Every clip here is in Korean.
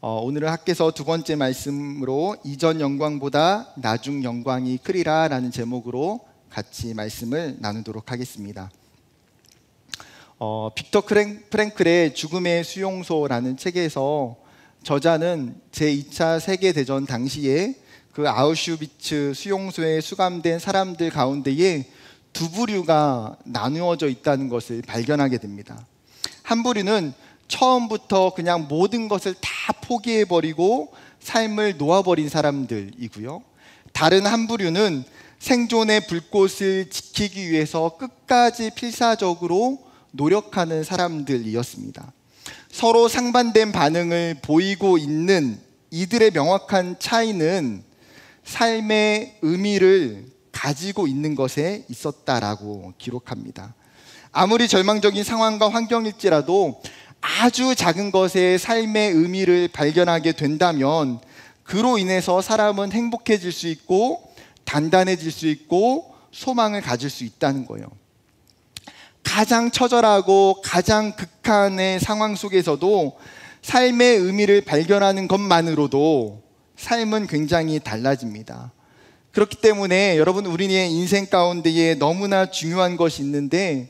오늘은 학개서 두 번째 말씀으로 이전 영광보다 나중 영광이 크리라 라는 제목으로 같이 말씀을 나누도록 하겠습니다. 빅터 프랭클의 죽음의 수용소라는 책에서 저자는 제2차 세계대전 당시에 그 아우슈비츠 수용소에 수감된 사람들 가운데에 두 부류가 나누어져 있다는 것을 발견하게 됩니다. 한 부류는 처음부터 그냥 모든 것을 다 포기해버리고 삶을 놓아버린 사람들이고요. 다른 한 부류는 생존의 불꽃을 지키기 위해서 끝까지 필사적으로 노력하는 사람들이었습니다. 서로 상반된 반응을 보이고 있는 이들의 명확한 차이는 삶의 의미를 가지고 있는 것에 있었다라고 기록합니다. 아무리 절망적인 상황과 환경일지라도 아주 작은 것에 삶의 의미를 발견하게 된다면 그로 인해서 사람은 행복해질 수 있고 단단해질 수 있고 소망을 가질 수 있다는 거예요. 가장 처절하고 가장 극한의 상황 속에서도 삶의 의미를 발견하는 것만으로도 삶은 굉장히 달라집니다. 그렇기 때문에 여러분, 우리의 인생 가운데에 너무나 중요한 것이 있는데,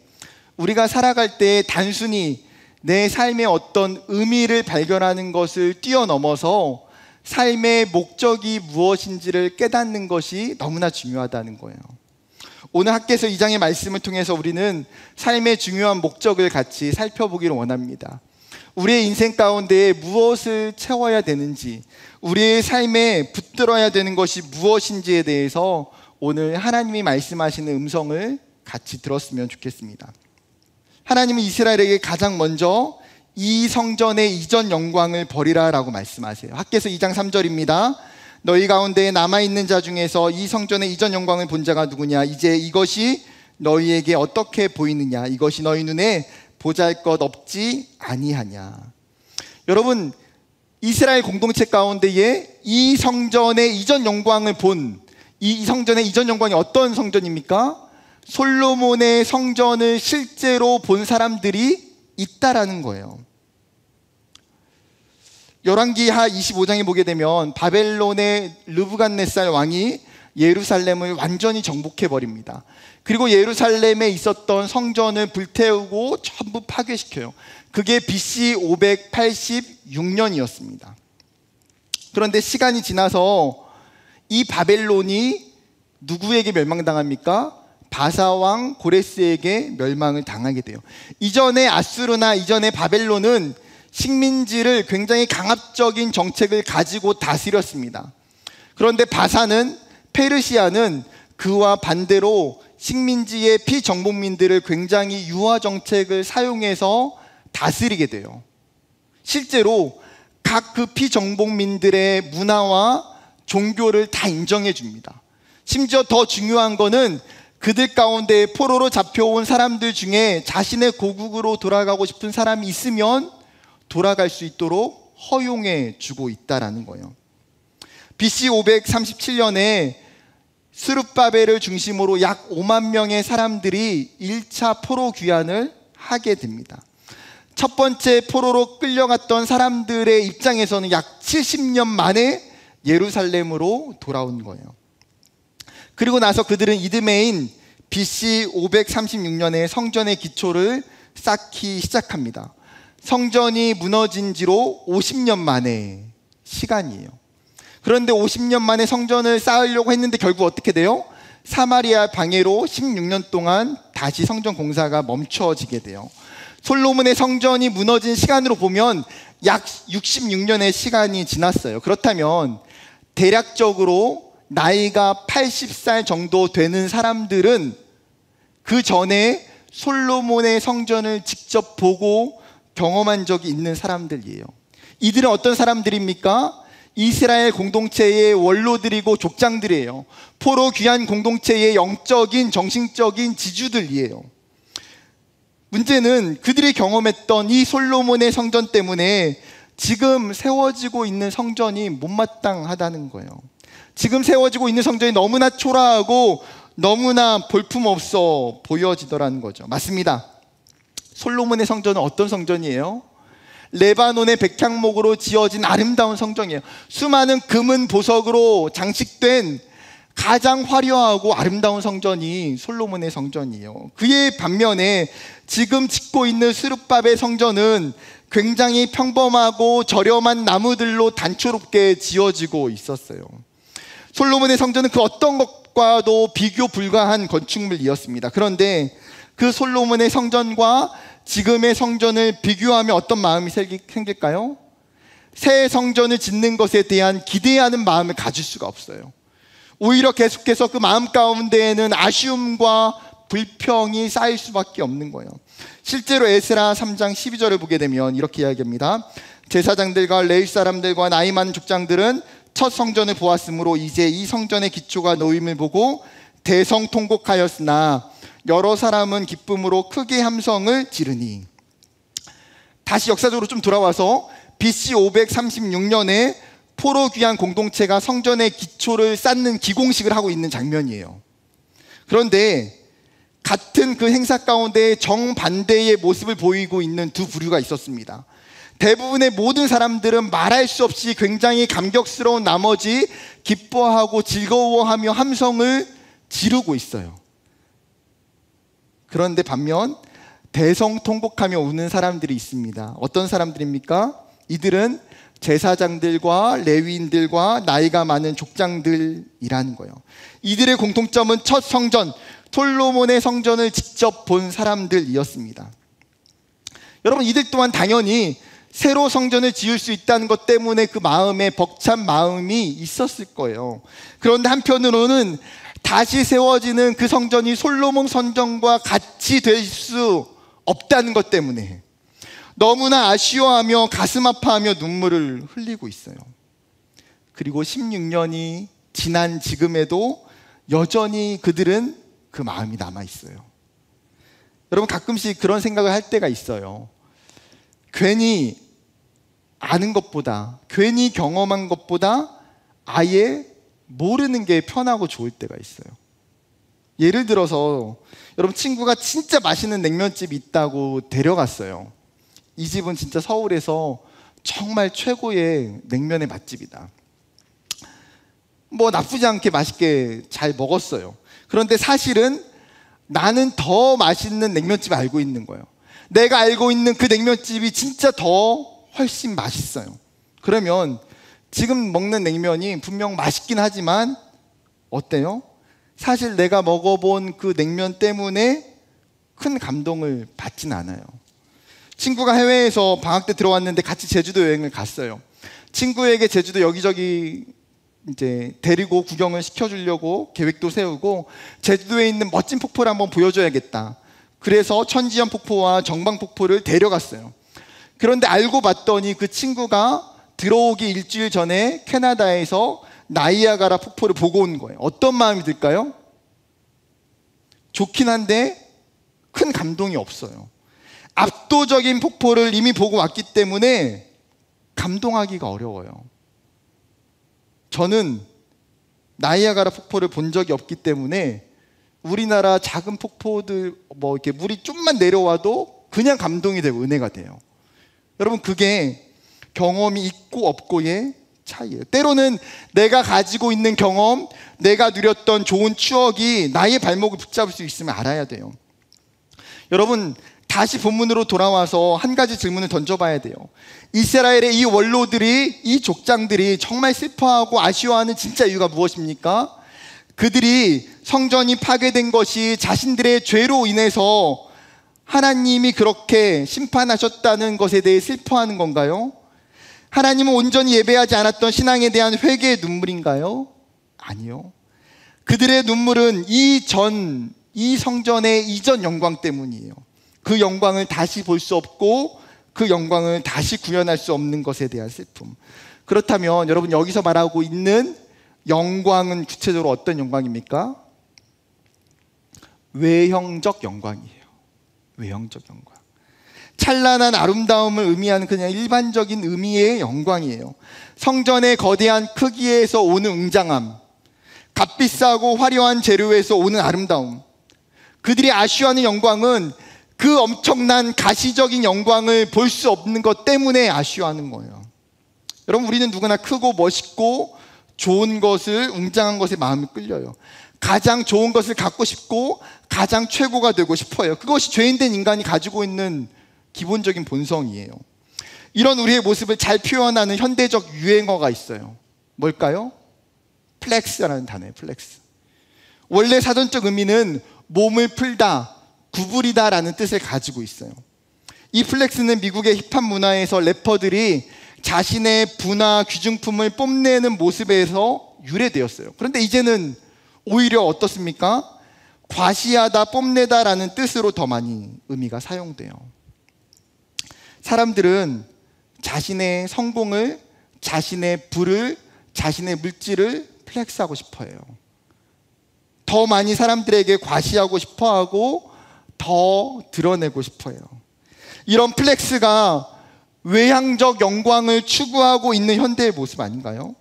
우리가 살아갈 때 단순히 내 삶의 어떤 의미를 발견하는 것을 뛰어넘어서 삶의 목적이 무엇인지를 깨닫는 것이 너무나 중요하다는 거예요. 오늘 학개서 2장의 말씀을 통해서 우리는 삶의 중요한 목적을 같이 살펴보기를 원합니다. 우리의 인생 가운데 무엇을 채워야 되는지, 우리의 삶에 붙들어야 되는 것이 무엇인지에 대해서 오늘 하나님이 말씀하시는 음성을 같이 들었으면 좋겠습니다. 하나님은 이스라엘에게 가장 먼저 이 성전의 이전 영광을 버리라 라고 말씀하세요. 학개서 2장 3절입니다. 너희 가운데 남아있는 자 중에서 이 성전의 이전 영광을 본 자가 누구냐? 이제 이것이 너희에게 어떻게 보이느냐? 이것이 너희 눈에 보잘것 없지 아니하냐? 여러분, 이스라엘 공동체 가운데에 이 성전의 이전 영광을 본, 이 성전의 이전 영광이 어떤 성전입니까? 솔로몬의 성전을 실제로 본 사람들이 있다라는 거예요. 열왕기하 25장에 보게 되면 바벨론의 르브갓네살 왕이 예루살렘을 완전히 정복해버립니다. 그리고 예루살렘에 있었던 성전을 불태우고 전부 파괴시켜요. 그게 BC 586년이었습니다. 그런데 시간이 지나서 이 바벨론이 누구에게 멸망당합니까? 바사왕 고레스에게 멸망을 당하게 돼요. 이전에 아수르나 이전에 바벨론은 식민지를 굉장히 강압적인 정책을 가지고 다스렸습니다. 그런데 바사는, 페르시아는 그와 반대로 식민지의 피정복민들을 굉장히 유화 정책을 사용해서 다스리게 돼요. 실제로 각 그 피정복민들의 문화와 종교를 다 인정해 줍니다. 심지어 더 중요한 거는 그들 가운데 포로로 잡혀온 사람들 중에 자신의 고국으로 돌아가고 싶은 사람이 있으면 돌아갈 수 있도록 허용해 주고 있다라는 거예요. BC 537년에 스룹바벨을 중심으로 약 5만 명의 사람들이 1차 포로 귀환을 하게 됩니다. 첫 번째 포로로 끌려갔던 사람들의 입장에서는 약 70년 만에 예루살렘으로 돌아온 거예요. 그리고 나서 그들은 이듬해인 BC 536년에 성전의 기초를 쌓기 시작합니다. 성전이 무너진 지로 50년 만의 시간이에요. 그런데 50년 만에 성전을 쌓으려고 했는데 결국 어떻게 돼요? 사마리아 방해로 16년 동안 다시 성전 공사가 멈춰지게 돼요. 솔로몬의 성전이 무너진 시간으로 보면 약 66년의 시간이 지났어요. 그렇다면 대략적으로 나이가 80살 정도 되는 사람들은 그 전에 솔로몬의 성전을 직접 보고 경험한 적이 있는 사람들이에요. 이들은 어떤 사람들입니까? 이스라엘 공동체의 원로들이고 족장들이에요. 포로 귀환 공동체의 영적인, 정신적인 지주들이에요. 문제는 그들이 경험했던 이 솔로몬의 성전 때문에 지금 세워지고 있는 성전이 못마땅하다는 거예요. 지금 세워지고 있는 성전이 너무나 초라하고 너무나 볼품없어 보여지더라는 거죠. 맞습니다. 솔로몬의 성전은 어떤 성전이에요? 레바논의 백향목으로 지어진 아름다운 성전이에요. 수많은 금은 보석으로 장식된 가장 화려하고 아름다운 성전이 솔로몬의 성전이에요. 그의 반면에 지금 짓고 있는 스룹밥의 성전은 굉장히 평범하고 저렴한 나무들로 단초롭게 지어지고 있었어요. 솔로몬의 성전은 그 어떤 것과도 비교 불가한 건축물이었습니다. 그런데 그 솔로몬의 성전과 지금의 성전을 비교하면 어떤 마음이 생길까요? 새 성전을 짓는 것에 대한 기대하는 마음을 가질 수가 없어요. 오히려 계속해서 그 마음 가운데에는 아쉬움과 불평이 쌓일 수밖에 없는 거예요. 실제로 에스라 3장 12절을 보게 되면 이렇게 이야기합니다. 제사장들과 레위 사람들과 나이 많은 족장들은 첫 성전을 보았으므로 이제 이 성전의 기초가 놓임을 보고 대성통곡하였으나 여러 사람은 기쁨으로 크게 함성을 지르니. 다시 역사적으로 좀 돌아와서 BC 536년에 포로 귀환 공동체가 성전의 기초를 쌓는 기공식을 하고 있는 장면이에요. 그런데 같은 그 행사 가운데 정반대의 모습을 보이고 있는 두 부류가 있었습니다. 대부분의 모든 사람들은 말할 수 없이 굉장히 감격스러운 나머지 기뻐하고 즐거워하며 함성을 지르고 있어요. 그런데 반면 대성통곡하며 우는 사람들이 있습니다. 어떤 사람들입니까? 이들은 제사장들과 레위인들과 나이가 많은 족장들이라는 거예요. 이들의 공통점은 첫 성전, 솔로몬의 성전을 직접 본 사람들이었습니다. 여러분, 이들 또한 당연히 새로 성전을 지을 수 있다는 것 때문에 그 마음에 벅찬 마음이 있었을 거예요. 그런데 한편으로는 다시 세워지는 그 성전이 솔로몬 성전과 같이 될 수 없다는 것 때문에 너무나 아쉬워하며 가슴 아파하며 눈물을 흘리고 있어요. 그리고 16년이 지난 지금에도 여전히 그들은 그 마음이 남아있어요. 여러분, 가끔씩 그런 생각을 할 때가 있어요. 괜히 아는 것보다, 괜히 경험한 것보다 아예 모르는 게 편하고 좋을 때가 있어요. 예를 들어서 여러분, 친구가 진짜 맛있는 냉면집이 있다고 데려갔어요. 이 집은 진짜 서울에서 정말 최고의 냉면의 맛집이다. 뭐 나쁘지 않게 맛있게 잘 먹었어요. 그런데 사실은 나는 더 맛있는 냉면집 알고 있는 거예요. 내가 알고 있는 그 냉면집이 진짜 더 훨씬 맛있어요. 그러면 지금 먹는 냉면이 분명 맛있긴 하지만 어때요? 사실 내가 먹어본 그 냉면 때문에 큰 감동을 받진 않아요. 친구가 해외에서 방학 때 들어왔는데 같이 제주도 여행을 갔어요. 친구에게 제주도 여기저기 이제 데리고 구경을 시켜주려고 계획도 세우고 제주도에 있는 멋진 폭포를 한번 보여줘야겠다. 그래서 천지연 폭포와 정방 폭포를 데려갔어요. 그런데 알고 봤더니 그 친구가 들어오기 일주일 전에 캐나다에서 나이아가라 폭포를 보고 온 거예요. 어떤 마음이 들까요? 좋긴 한데 큰 감동이 없어요. 압도적인 폭포를 이미 보고 왔기 때문에 감동하기가 어려워요. 저는 나이아가라 폭포를 본 적이 없기 때문에 우리나라 작은 폭포들 뭐 이렇게 물이 좀만 내려와도 그냥 감동이 되고 은혜가 돼요. 여러분, 그게 경험이 있고 없고의 차이예요. 때로는 내가 가지고 있는 경험, 내가 누렸던 좋은 추억이 나의 발목을 붙잡을 수 있으면 알아야 돼요. 여러분, 다시 본문으로 돌아와서 한 가지 질문을 던져봐야 돼요. 이스라엘의 이 원로들이, 이 족장들이 정말 슬퍼하고 아쉬워하는 진짜 이유가 무엇입니까? 그들이 성전이 파괴된 것이 자신들의 죄로 인해서 하나님이 그렇게 심판하셨다는 것에 대해 슬퍼하는 건가요? 하나님은 온전히 예배하지 않았던 신앙에 대한 회개의 눈물인가요? 아니요. 그들의 눈물은 이 성전의 이전 영광 때문이에요. 그 영광을 다시 볼 수 없고 그 영광을 다시 구현할 수 없는 것에 대한 슬픔. 그렇다면 여러분, 여기서 말하고 있는 영광은 구체적으로 어떤 영광입니까? 외형적 영광이에요. 외형적 영광. 찬란한 아름다움을 의미하는 그냥 일반적인 의미의 영광이에요. 성전의 거대한 크기에서 오는 웅장함, 값비싸고 화려한 재료에서 오는 아름다움, 그들이 아쉬워하는 영광은 그 엄청난 가시적인 영광을 볼 수 없는 것 때문에 아쉬워하는 거예요. 여러분, 우리는 누구나 크고 멋있고 좋은 것을, 웅장한 것에 마음이 끌려요. 가장 좋은 것을 갖고 싶고 가장 최고가 되고 싶어요. 그것이 죄인된 인간이 가지고 있는 기본적인 본성이에요. 이런 우리의 모습을 잘 표현하는 현대적 유행어가 있어요. 뭘까요? 플렉스라는 단어예요. 플렉스. 원래 사전적 의미는 몸을 풀다, 구부리다 라는 뜻을 가지고 있어요. 이 플렉스는 미국의 힙합 문화에서 래퍼들이 자신의 부나 귀중품을 뽐내는 모습에서 유래되었어요. 그런데 이제는 오히려 어떻습니까? 과시하다, 뽐내다 라는 뜻으로 더 많이 의미가 사용돼요. 사람들은 자신의 성공을, 자신의 부를, 자신의 물질을 플렉스하고 싶어 해요. 더 많이 사람들에게 과시하고 싶어 하고 더 드러내고 싶어 해요. 이런 플렉스가 외향적 영광을 추구하고 있는 현대의 모습 아닌가요?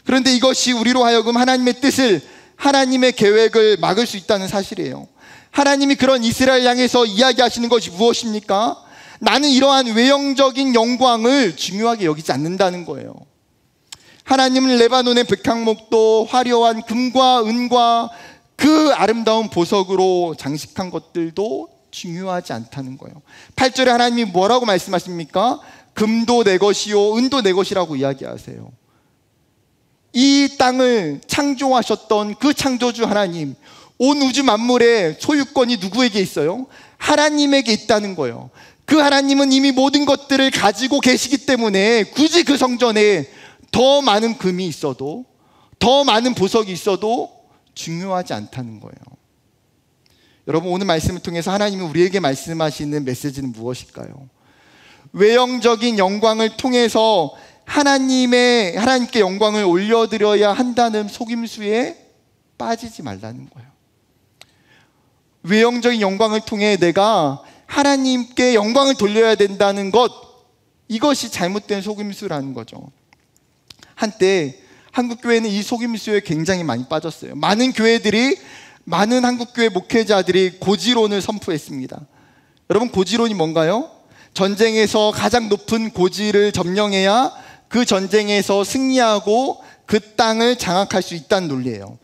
그런데 이것이 우리로 하여금 하나님의 뜻을, 하나님의 계획을 막을 수 있다는 사실이에요. 하나님이 그런 이스라엘 향해서 이야기하시는 것이 무엇입니까? 나는 이러한 외형적인 영광을 중요하게 여기지 않는다는 거예요. 하나님은 레바논의 백향목도 화려한 금과 은과 그 아름다운 보석으로 장식한 것들도 중요하지 않다는 거예요. 8절에 하나님이 뭐라고 말씀하십니까? 금도 내 것이요 은도 내 것이라고 이야기하세요. 이 땅을 창조하셨던 그 창조주 하나님, 온 우주 만물의 소유권이 누구에게 있어요? 하나님에게 있다는 거예요. 그 하나님은 이미 모든 것들을 가지고 계시기 때문에 굳이 그 성전에 더 많은 금이 있어도, 더 많은 보석이 있어도 중요하지 않다는 거예요. 여러분, 오늘 말씀을 통해서 하나님이 우리에게 말씀하시는 메시지는 무엇일까요? 외형적인 영광을 통해서 하나님께 영광을 올려드려야 한다는 속임수에 빠지지 말라는 거예요. 외형적인 영광을 통해 내가 하나님께 영광을 돌려야 된다는 것, 이것이 잘못된 속임수라는 거죠. 한때 한국교회는 이 속임수에 굉장히 많이 빠졌어요. 많은 교회들이, 많은 한국교회 목회자들이 고지론을 선포했습니다. 여러분, 고지론이 뭔가요? 전쟁에서 가장 높은 고지를 점령해야 그 전쟁에서 승리하고 그 땅을 장악할 수 있다는 논리예요.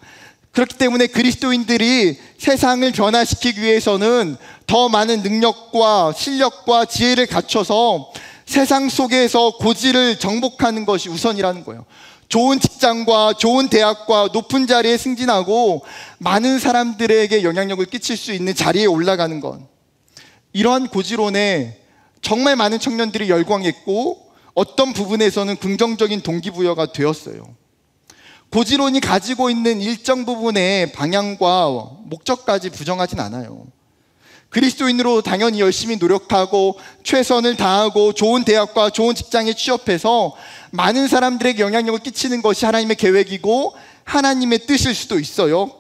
그렇기 때문에 그리스도인들이 세상을 변화시키기 위해서는 더 많은 능력과 실력과 지혜를 갖춰서 세상 속에서 고지를 정복하는 것이 우선이라는 거예요. 좋은 직장과 좋은 대학과 높은 자리에 승진하고 많은 사람들에게 영향력을 끼칠 수 있는 자리에 올라가는 것, 이러한 고지론에 정말 많은 청년들이 열광했고 어떤 부분에서는 긍정적인 동기부여가 되었어요. 고지론이 가지고 있는 일정 부분의 방향과 목적까지 부정하진 않아요. 그리스도인으로 당연히 열심히 노력하고 최선을 다하고 좋은 대학과 좋은 직장에 취업해서 많은 사람들에게 영향력을 끼치는 것이 하나님의 계획이고 하나님의 뜻일 수도 있어요.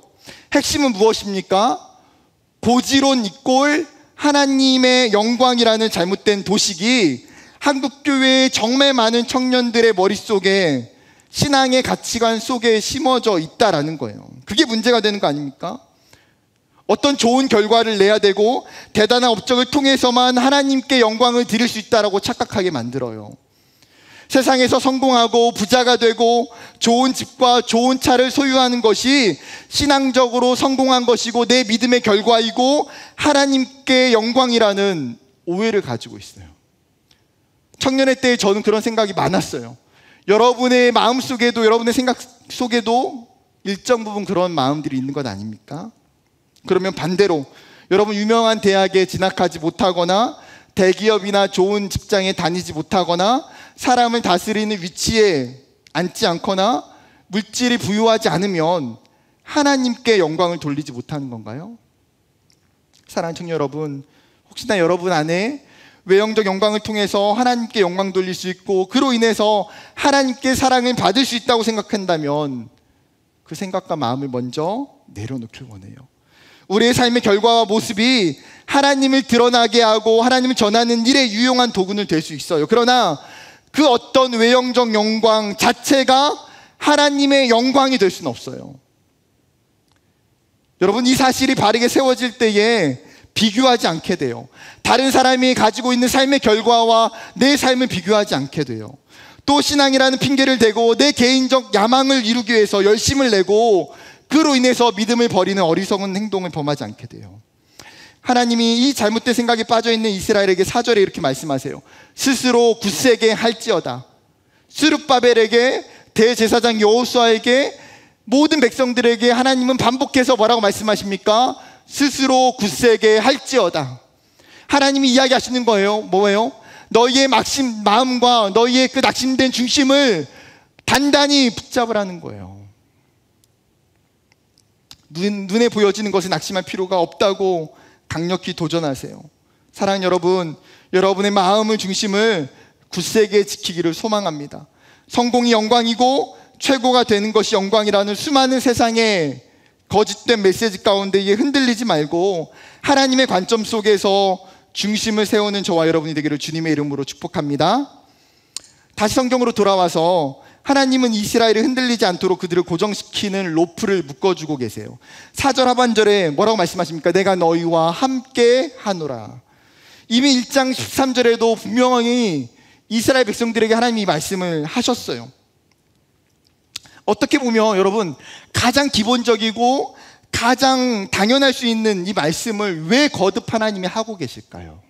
핵심은 무엇입니까? 고지론 이꼴 하나님의 영광이라는 잘못된 도식이 한국교회의 정말 많은 청년들의 머릿속에, 신앙의 가치관 속에 심어져 있다라는 거예요. 그게 문제가 되는 거 아닙니까? 어떤 좋은 결과를 내야 되고 대단한 업적을 통해서만 하나님께 영광을 드릴 수 있다라고 착각하게 만들어요. 세상에서 성공하고 부자가 되고 좋은 집과 좋은 차를 소유하는 것이 신앙적으로 성공한 것이고 내 믿음의 결과이고 하나님께 영광이라는 오해를 가지고 있어요. 청년의 때에 저는 그런 생각이 많았어요. 여러분의 마음속에도, 여러분의 생각 속에도 일정 부분 그런 마음들이 있는 것 아닙니까? 그러면 반대로 여러분 유명한 대학에 진학하지 못하거나 대기업이나 좋은 직장에 다니지 못하거나 사람을 다스리는 위치에 앉지 않거나 물질이 부유하지 않으면 하나님께 영광을 돌리지 못하는 건가요? 사랑하는 청년 여러분, 혹시나 여러분 안에 외형적 영광을 통해서 하나님께 영광 돌릴 수 있고 그로 인해서 하나님께 사랑을 받을 수 있다고 생각한다면 그 생각과 마음을 먼저 내려놓길 원해요. 우리의 삶의 결과와 모습이 하나님을 드러나게 하고 하나님을 전하는 일에 유용한 도구는 될 수 있어요. 그러나 그 어떤 외형적 영광 자체가 하나님의 영광이 될 수는 없어요. 여러분, 이 사실이 바르게 세워질 때에 비교하지 않게 돼요. 다른 사람이 가지고 있는 삶의 결과와 내 삶을 비교하지 않게 돼요. 또 신앙이라는 핑계를 대고 내 개인적 야망을 이루기 위해서 열심을 내고 그로 인해서 믿음을 버리는 어리석은 행동을 범하지 않게 돼요. 하나님이 이 잘못된 생각에 빠져있는 이스라엘에게 4절에 이렇게 말씀하세요. 스스로 굳세게 할지어다. 스룹바벨에게, 대제사장 여호수아에게, 모든 백성들에게 하나님은 반복해서 뭐라고 말씀하십니까? 스스로 굳세게 할지어다. 하나님이 이야기하시는 거예요. 뭐예요? 너희의 마음과 너희의 그 낙심된 중심을 단단히 붙잡으라는 거예요. 눈에 보여지는 것에 낙심할 필요가 없다고 강력히 도전하세요. 사랑하는 여러분, 여러분의 마음의 중심을 굳세게 지키기를 소망합니다. 성공이 영광이고 최고가 되는 것이 영광이라는 수많은 세상의 거짓된 메시지 가운데 흔들리지 말고 하나님의 관점 속에서 중심을 세우는 저와 여러분이 되기를 주님의 이름으로 축복합니다. 다시 성경으로 돌아와서 하나님은 이스라엘을 흔들리지 않도록 그들을 고정시키는 로프를 묶어주고 계세요. 4절 하반절에 뭐라고 말씀하십니까? 내가 너희와 함께 하노라. 이미 1장 13절에도 분명히 이스라엘 백성들에게 하나님이 말씀을 하셨어요. 어떻게 보면 여러분, 가장 기본적이고 가장 당연할 수 있는 이 말씀을 왜 거듭 하나님이 하고 계실까요?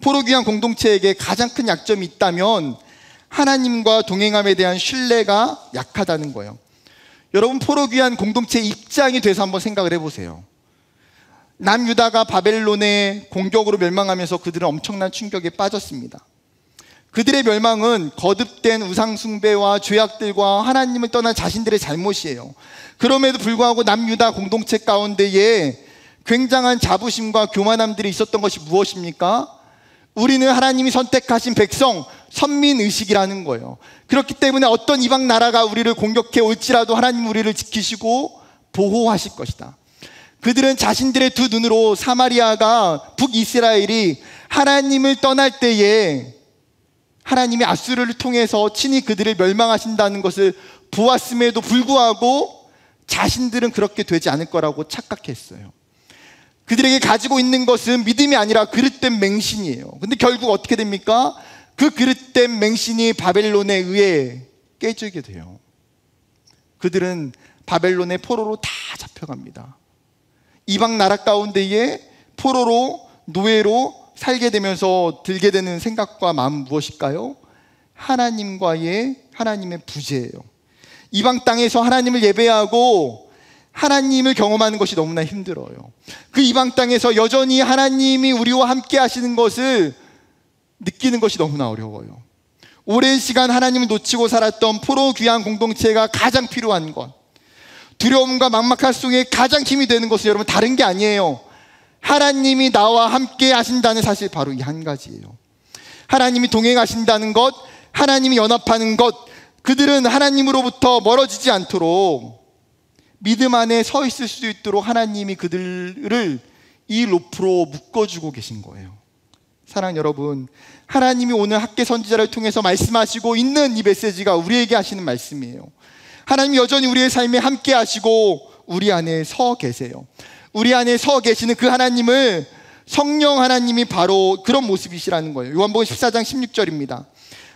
포로귀한 공동체에게 가장 큰 약점이 있다면 하나님과 동행함에 대한 신뢰가 약하다는 거예요. 여러분, 포로귀한 공동체 입장이 돼서 한번 생각을 해보세요. 남유다가 바벨론의 공격으로 멸망하면서 그들은 엄청난 충격에 빠졌습니다. 그들의 멸망은 거듭된 우상숭배와 죄악들과 하나님을 떠난 자신들의 잘못이에요. 그럼에도 불구하고 남유다 공동체 가운데에 굉장한 자부심과 교만함들이 있었던 것이 무엇입니까? 우리는 하나님이 선택하신 백성, 선민의식이라는 거예요. 그렇기 때문에 어떤 이방 나라가 우리를 공격해 올지라도 하나님 우리를 지키시고 보호하실 것이다. 그들은 자신들의 두 눈으로 사마리아가, 북이스라엘이 하나님을 떠날 때에 하나님이 아수르를 통해서 친히 그들을 멸망하신다는 것을 보았음에도 불구하고 자신들은 그렇게 되지 않을 거라고 착각했어요. 그들에게 가지고 있는 것은 믿음이 아니라 그릇된 맹신이에요. 근데 결국 어떻게 됩니까? 그 그릇된 맹신이 바벨론에 의해 깨지게 돼요. 그들은 바벨론의 포로로 다 잡혀갑니다. 이방 나라 가운데에 포로로, 노예로 살게 되면서 들게 되는 생각과 마음은 무엇일까요? 하나님의 부재예요. 이방 땅에서 하나님을 예배하고 하나님을 경험하는 것이 너무나 힘들어요. 그 이방 땅에서 여전히 하나님이 우리와 함께 하시는 것을 느끼는 것이 너무나 어려워요. 오랜 시간 하나님을 놓치고 살았던 포로 귀한 공동체가 가장 필요한 것, 두려움과 막막함 속에 가장 힘이 되는 것은 여러분 다른 게 아니에요. 하나님이 나와 함께 하신다는 사실, 바로 이 한 가지예요. 하나님이 동행하신다는 것, 하나님이 연합하는 것, 그들은 하나님으로부터 멀어지지 않도록 믿음 안에 서 있을 수 있도록 하나님이 그들을 이 로프로 묶어주고 계신 거예요. 사랑하는 여러분, 하나님이 오늘 학계 선지자를 통해서 말씀하시고 있는 이 메시지가 우리에게 하시는 말씀이에요. 하나님이 여전히 우리의 삶에 함께 하시고 우리 안에 서 계세요. 우리 안에 서 계시는 그 하나님을, 성령 하나님이 바로 그런 모습이시라는 거예요. 요한복음 14장 16절입니다.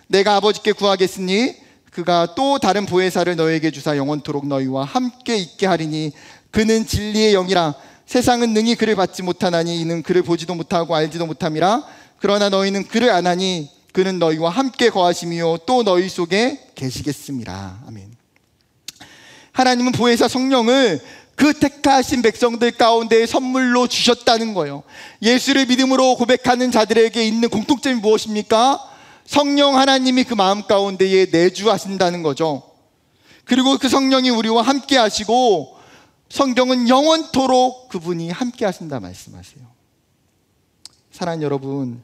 내가 아버지께 구하겠으니 그가 또 다른 보혜사를 너에게 주사 영원토록 너희와 함께 있게 하리니 그는 진리의 영이라. 세상은 능히 그를 받지 못하나니 이는 그를 보지도 못하고 알지도 못함이라. 그러나 너희는 그를 아나니 그는 너희와 함께 거하심이요 또 너희 속에 계시겠음이라. 아멘. 하나님은 보혜사 성령을 그 택하신 백성들 가운데 선물로 주셨다는 거예요. 예수를 믿음으로 고백하는 자들에게 있는 공통점이 무엇입니까? 성령 하나님이 그 마음 가운데에 내주하신다는 거죠. 그리고 그 성령이 우리와 함께 하시고 성경은 영원토록 그분이 함께 하신다 말씀하세요. 사랑하는 여러분,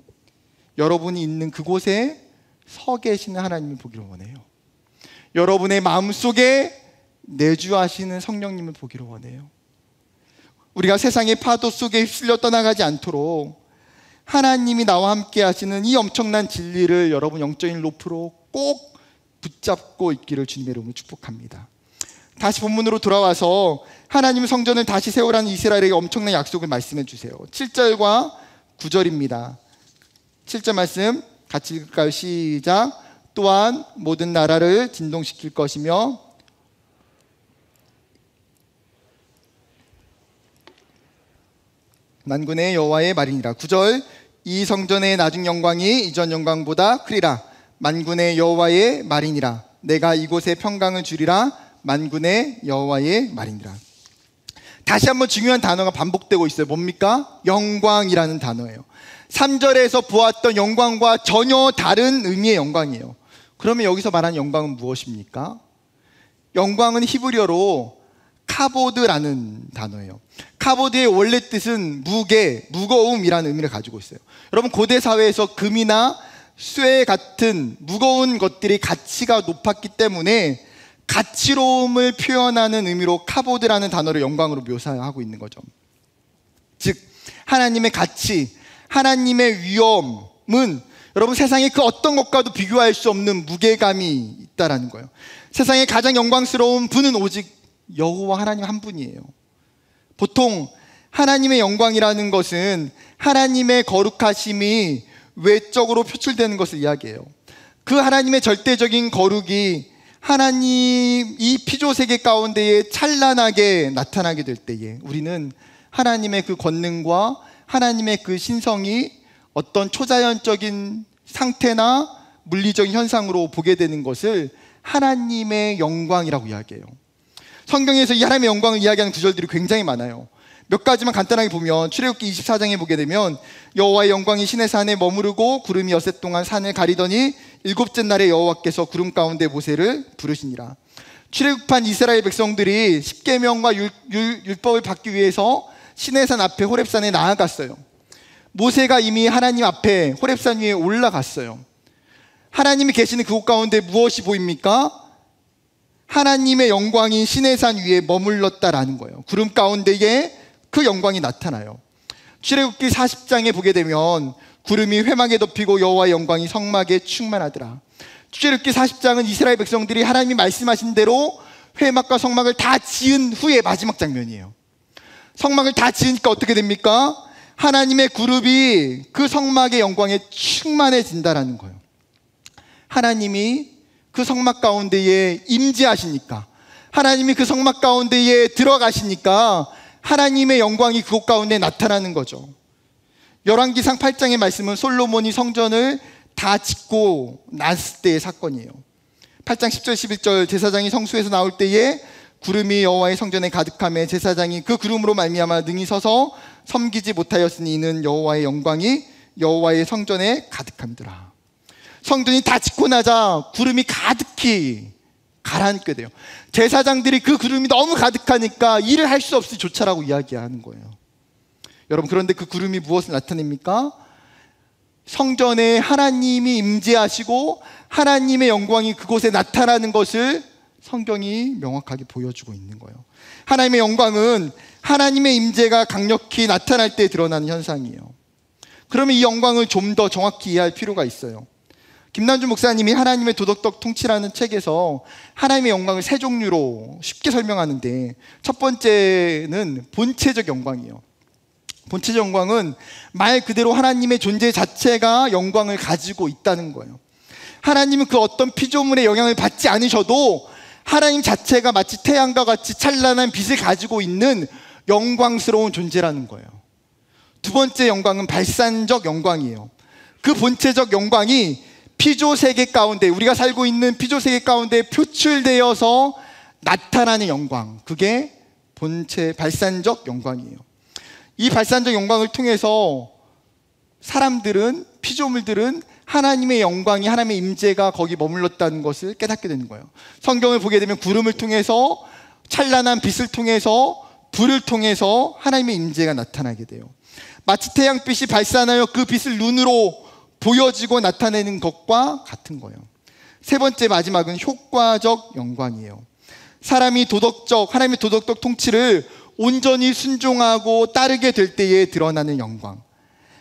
여러분이 있는 그곳에 서 계시는 하나님을 보기를 원해요. 여러분의 마음속에 내주하시는 성령님을 보기를 원해요. 우리가 세상의 파도 속에 휩쓸려 떠나가지 않도록 하나님이 나와 함께 하시는 이 엄청난 진리를 여러분 영적인 로프로 꼭 붙잡고 있기를 주님의 이름으로 축복합니다. 다시 본문으로 돌아와서 하나님 성전을 다시 세우라는 이스라엘에게 엄청난 약속을 말씀해 주세요. 7절과 9절입니다. 7절 말씀 같이 읽을까요? 시작. 또한 모든 나라를 진동시킬 것이며 만군의 여호와의 말이니라. 9절. 이 성전의 나중 영광이 이전 영광보다 크리라. 만군의 여호와의 말이니라. 내가 이곳에 평강을 주리라. 만군의 여호와의 말이니라. 다시 한번 중요한 단어가 반복되고 있어요. 뭡니까? 영광이라는 단어예요. 3절에서 보았던 영광과 전혀 다른 의미의 영광이에요. 그러면 여기서 말하는 영광은 무엇입니까? 영광은 히브리어로 카보드라는 단어예요. 카보드의 원래 뜻은 무게, 무거움이라는 의미를 가지고 있어요. 여러분, 고대 사회에서 금이나 쇠 같은 무거운 것들이 가치가 높았기 때문에 가치로움을 표현하는 의미로 카보드라는 단어를 영광으로 묘사하고 있는 거죠. 즉, 하나님의 가치, 하나님의 위엄은 여러분 세상의 그 어떤 것과도 비교할 수 없는 무게감이 있다라는 거예요. 세상에 가장 영광스러운 분은 오직 여호와 하나님 한 분이에요. 보통 하나님의 영광이라는 것은 하나님의 거룩하심이 외적으로 표출되는 것을 이야기해요. 그 하나님의 절대적인 거룩이 하나님 이 피조세계 가운데에 찬란하게 나타나게 될 때에 우리는 하나님의 그 권능과 하나님의 그 신성이 어떤 초자연적인 상태나 물리적인 현상으로 보게 되는 것을 하나님의 영광이라고 이야기해요. 성경에서 이 하나님의 영광을 이야기하는 구절들이 굉장히 많아요. 몇 가지만 간단하게 보면 출애굽기 24장에 보게 되면 여호와의 영광이 신의 산에 머무르고 구름이 엿새 동안 산을 가리더니 일곱째 날에 여호와께서 구름 가운데 모세를 부르시니라. 출애굽한 이스라엘 백성들이 십계명과 율법을 받기 위해서 신의 산 앞에 호렙산에 나아갔어요. 모세가 이미 하나님 앞에 호렙산 위에 올라갔어요. 하나님이 계시는 그곳 가운데 무엇이 보입니까? 하나님의 영광이 신의 산 위에 머물렀다라는 거예요. 구름 가운데에 그 영광이 나타나요. 출애굽기 40장에 보게 되면 구름이 회막에 덮이고 여호와의 영광이 성막에 충만하더라. 출애굽기 40장은 이스라엘 백성들이 하나님이 말씀하신 대로 회막과 성막을 다 지은 후의 마지막 장면이에요. 성막을 다 지으니까 어떻게 됩니까? 하나님의 그룹이 그 성막의 영광에 충만해진다라는 거예요. 하나님이 그 성막 가운데에 임재하시니까, 하나님이 그 성막 가운데에 들어가시니까 하나님의 영광이 그곳 가운데 나타나는 거죠. 열왕기상 8장의 말씀은 솔로몬이 성전을 다 짓고 났을 때의 사건이에요. 8장 10절 11절 제사장이 성수에서 나올 때에 구름이 여호와의 성전에 가득하며 제사장이 그 구름으로 말미암아 능히 서서 섬기지 못하였으니 이는 여호와의 영광이 여호와의 성전에 가득함이더라. 성전이 다 짓고 나자 구름이 가득히 가라앉게 돼요. 제사장들이 그 구름이 너무 가득하니까 일을 할 수 없이 조차라고 이야기하는 거예요. 여러분, 그런데 그 구름이 무엇을 나타냅니까? 성전에 하나님이 임재하시고 하나님의 영광이 그곳에 나타나는 것을 성경이 명확하게 보여주고 있는 거예요. 하나님의 영광은 하나님의 임재가 강력히 나타날 때 드러나는 현상이에요. 그러면 이 영광을 좀 더 정확히 이해할 필요가 있어요. 김남준 목사님이 하나님의 도덕적 통치라는 책에서 하나님의 영광을 세 종류로 쉽게 설명하는데, 첫 번째는 본체적 영광이에요. 본체적 영광은 말 그대로 하나님의 존재 자체가 영광을 가지고 있다는 거예요. 하나님은 그 어떤 피조물의 영향을 받지 않으셔도 하나님 자체가 마치 태양과 같이 찬란한 빛을 가지고 있는 영광스러운 존재라는 거예요. 두 번째 영광은 발산적 영광이에요. 그 본체적 영광이 피조세계 가운데, 우리가 살고 있는 피조세계 가운데 표출되어서 나타나는 영광, 그게 본체 발산적 영광이에요. 이 발산적 영광을 통해서 사람들은, 피조물들은 하나님의 영광이, 하나님의 임재가 거기 머물렀다는 것을 깨닫게 되는 거예요. 성경을 보게 되면 구름을 통해서, 찬란한 빛을 통해서, 불을 통해서 하나님의 임재가 나타나게 돼요. 마치 태양빛이 발산하여 그 빛을 눈으로 보여지고 나타내는 것과 같은 거예요. 세 번째, 마지막은 효과적 영광이에요. 사람이 하나님의 도덕적 통치를 온전히 순종하고 따르게 될 때에 드러나는 영광.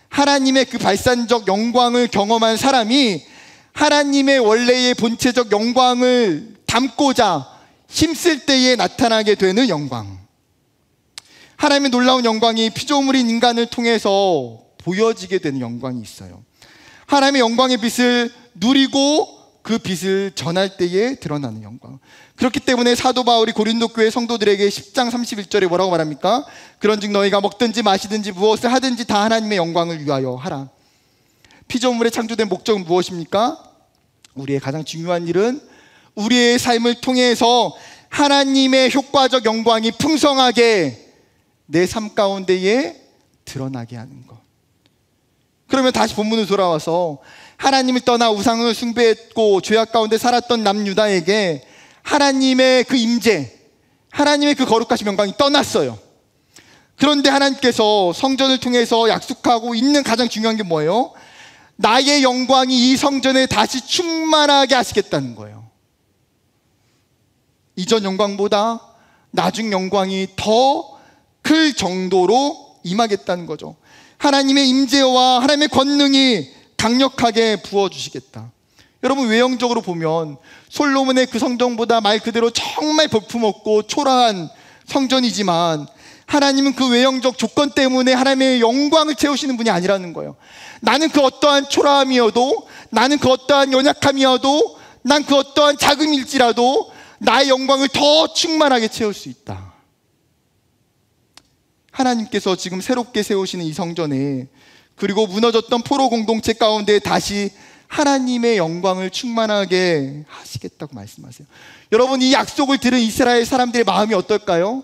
하나님의 그 발산적 영광을 경험한 사람이 하나님의 원래의 본체적 영광을 담고자 힘쓸 때에 나타나게 되는 영광. 하나님의 놀라운 영광이 피조물인 인간을 통해서 보여지게 되는 영광이 있어요. 하나님의 영광의 빛을 누리고 그 빛을 전할 때에 드러나는 영광. 그렇기 때문에 사도 바울이 고린도 교회 성도들에게 10장 31절에 뭐라고 말합니까? 그런즉 너희가 먹든지 마시든지 무엇을 하든지 다 하나님의 영광을 위하여 하라. 피조물에 창조된 목적은 무엇입니까? 우리의 가장 중요한 일은 우리의 삶을 통해서 하나님의 효과적 영광이 풍성하게 내 삶 가운데에 드러나게 하는 것. 그러면 다시 본문으로 돌아와서 하나님을 떠나 우상을 숭배했고 죄악 가운데 살았던 남유다에게 하나님의 그 임재, 하나님의 그 거룩하신 영광이 떠났어요. 그런데 하나님께서 성전을 통해서 약속하고 있는 가장 중요한 게 뭐예요? 나의 영광이 이 성전에 다시 충만하게 하시겠다는 거예요. 이전 영광보다 나중 영광이 더 클 정도로 임하겠다는 거죠. 하나님의 임재와 하나님의 권능이 강력하게 부어주시겠다. 여러분, 외형적으로 보면 솔로몬의 그 성전보다 말 그대로 정말 볼품없고 초라한 성전이지만 하나님은 그 외형적 조건 때문에 하나님의 영광을 채우시는 분이 아니라는 거예요. 나는 그 어떠한 초라함이어도, 나는 그 어떠한 연약함이어도, 난 그 어떠한 자금일지라도 나의 영광을 더 충만하게 채울 수 있다. 하나님께서 지금 새롭게 세우시는 이 성전에, 그리고 무너졌던 포로 공동체 가운데 다시 하나님의 영광을 충만하게 하시겠다고 말씀하세요. 여러분, 이 약속을 들은 이스라엘 사람들의 마음이 어떨까요?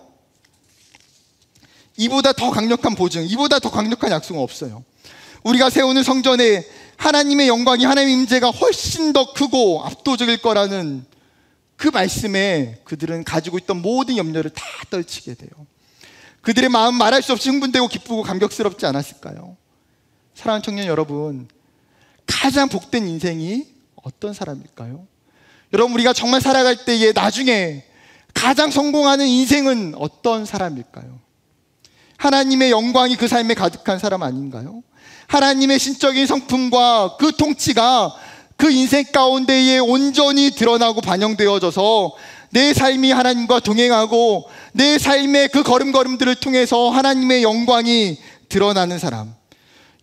이보다 더 강력한 보증, 이보다 더 강력한 약속은 없어요. 우리가 세우는 성전에 하나님의 영광이, 하나님의 임재가 훨씬 더 크고 압도적일 거라는 그 말씀에 그들은 가지고 있던 모든 염려를 다 떨치게 돼요. 그들의 마음 말할 수 없이 흥분되고 기쁘고 감격스럽지 않았을까요? 사랑하는 청년 여러분, 가장 복된 인생이 어떤 사람일까요? 여러분, 우리가 정말 살아갈 때에 나중에 가장 성공하는 인생은 어떤 사람일까요? 하나님의 영광이 그 삶에 가득한 사람 아닌가요? 하나님의 신적인 성품과 그 통치가 그 인생 가운데에 온전히 드러나고 반영되어져서 내 삶이 하나님과 동행하고 내 삶의 그 걸음걸음들을 통해서 하나님의 영광이 드러나는 사람.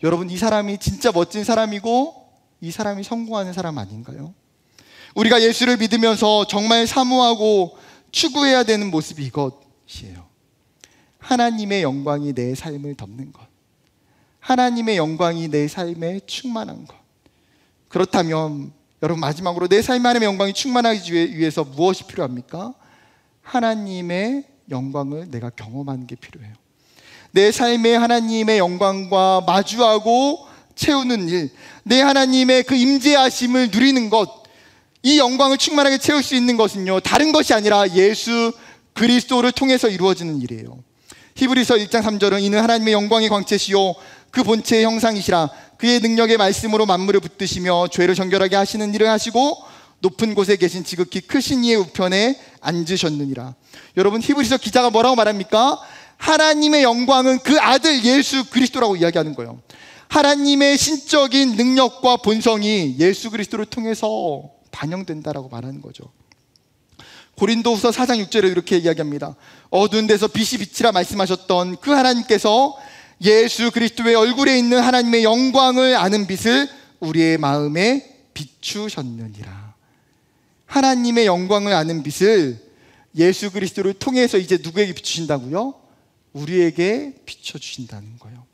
여러분, 이 사람이 진짜 멋진 사람이고 이 사람이 성공하는 사람 아닌가요? 우리가 예수를 믿으면서 정말 사모하고 추구해야 되는 모습이 이것이에요. 하나님의 영광이 내 삶을 덮는 것, 하나님의 영광이 내 삶에 충만한 것. 그렇다면 여러분, 마지막으로 내 삶에 하나님의 영광이 충만하기 위해서 무엇이 필요합니까? 하나님의 영광을 내가 경험하는 게 필요해요. 내 삶에 하나님의 영광과 마주하고 채우는 일, 내 하나님의 그 임재하심을 누리는 것, 이 영광을 충만하게 채울 수 있는 것은요, 다른 것이 아니라 예수 그리스도를 통해서 이루어지는 일이에요. 히브리서 1장 3절은 이는 하나님의 영광의 광채시요 그 본체의 형상이시라 그의 능력의 말씀으로 만물을 붙드시며 죄를 정결하게 하시는 일을 하시고 높은 곳에 계신 지극히 크신 이의 우편에 앉으셨느니라. 여러분, 히브리서 기자가 뭐라고 말합니까? 하나님의 영광은 그 아들 예수 그리스도라고 이야기하는 거예요. 하나님의 신적인 능력과 본성이 예수 그리스도를 통해서 반영된다라고 말하는 거죠. 고린도후서 4장 6절에 이렇게 이야기합니다. 어두운 데서 빛이 빛이라 말씀하셨던 그 하나님께서 예수 그리스도의 얼굴에 있는 하나님의 영광을 아는 빛을 우리의 마음에 비추셨느니라. 하나님의 영광을 아는 빛을 예수 그리스도를 통해서 이제 누구에게 비추신다고요? 우리에게 비춰주신다는 거예요.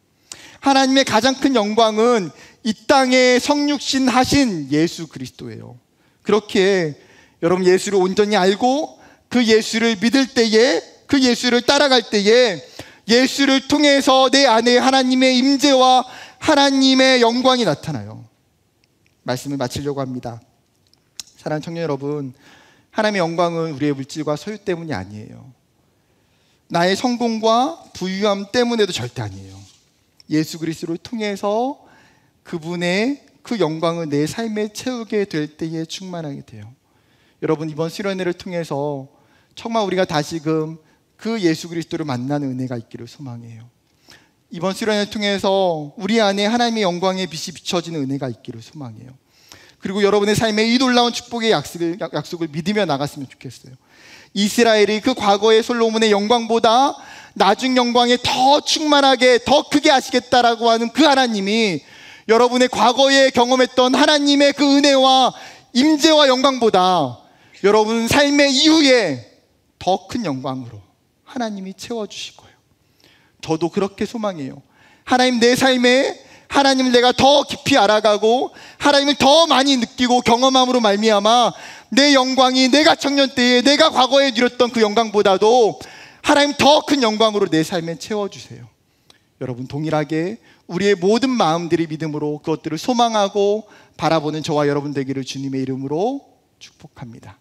하나님의 가장 큰 영광은 이 땅에 성육신 하신 예수 그리스도예요. 그렇게 여러분, 예수를 온전히 알고 그 예수를 믿을 때에, 그 예수를 따라갈 때에 예수를 통해서 내 안에 하나님의 임재와 하나님의 영광이 나타나요. 말씀을 마치려고 합니다. 사랑하는 청년 여러분, 하나님의 영광은 우리의 물질과 소유 때문이 아니에요. 나의 성공과 부유함 때문에도 절대 아니에요. 예수 그리스도를 통해서 그분의 그 영광을 내 삶에 채우게 될 때에 충만하게 돼요. 여러분, 이번 수련회를 통해서 정말 우리가 다시금 그 예수 그리스도를 만나는 은혜가 있기를 소망해요. 이번 수련회를 통해서 우리 안에 하나님의 영광의 빛이 비춰지는 은혜가 있기를 소망해요. 그리고 여러분의 삶에 이 놀라운 축복의 약속을 믿으며 나갔으면 좋겠어요. 이스라엘이 그 과거의 솔로몬의 영광보다 나중 영광에 더 충만하게 더 크게 하시겠다라고 하는 그 하나님이 여러분의 과거에 경험했던 하나님의 그 은혜와 임재와 영광보다 여러분 삶의 이후에 더 큰 영광으로 하나님이 채워주실 거예요. 저도 그렇게 소망해요. 하나님, 내 삶에 하나님을 내가 더 깊이 알아가고 하나님을 더 많이 느끼고 경험함으로 말미암아 내 영광이 내가 청년 때에 내가 과거에 누렸던 그 영광보다도 하나님 더 큰 영광으로 내 삶에 채워주세요. 여러분, 동일하게 우리의 모든 마음들이 믿음으로 그것들을 소망하고 바라보는 저와 여러분 되기를 주님의 이름으로 축복합니다.